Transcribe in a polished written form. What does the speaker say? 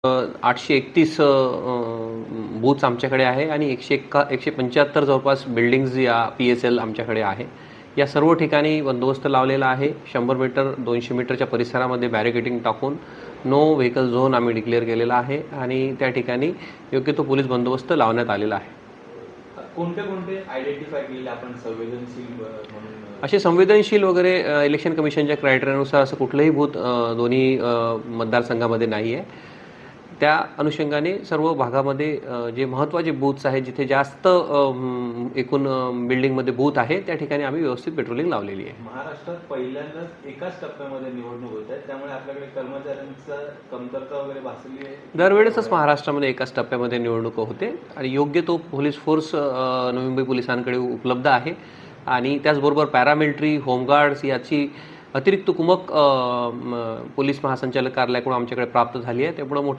831 booths आमच्याकडे आहे आणि 175 जवळपास बिल्डिंग्ज या PSL आमच्याकडे आहे. या सर्व ठिकाणी बंदोबस्त लावलेला आहे. 100 मीटर 200 मीटरच्या परिसरामध्ये बॅरिकेडिंग टाकून नो व्हेकल झोन आम्ही डिक्लेअर केलेला आहे आणि त्या ठिकाणी योग्य तो पोलीस बंदोबस्त लावण्यात आलेला आहे. कोणते आयडेंटिफाय केलेले आपण संवेदनशील म्हणून? असे संवेदनशील वगैरे इलेक्शन कमिशनच्या क्रायटेरियानुसार असं कुठलंही बूथ दोन्ही मतदारसंघामध्ये नाही आहे. त्या अनुषंगाने सर्व भागामध्ये जे महत्त्वाचे बूथ्स आहेत, जिथे जास्त एकूण बिल्डिंगमध्ये बूथ आहे, त्या ठिकाणी आम्ही व्यवस्थित पेट्रोलिंग लावलेली आहे. महाराष्ट्रात पहिल्यांदाच एकाच टप्प्यामध्ये निवडणूक होत आहे, त्यामुळे आपल्याकडे कर्मचाऱ्यांचा कमतरता वगैरे भासली आहे. दरवेळेसच महाराष्ट्रामध्ये एकाच टप्प्यामध्ये निवडणूक होते आणि योग्य तो पोलीस फोर्स नवी मुंबई पोलिसांकडे उपलब्ध आहे आणि त्याचबरोबर पॅरामिलिटरी, होमगार्ड्स याची अतिरिक्त कुमक पोलीस महासंचालक कार्यालयाकडून आमच्याकडे प्राप्त झाली आहे. त्यामुळे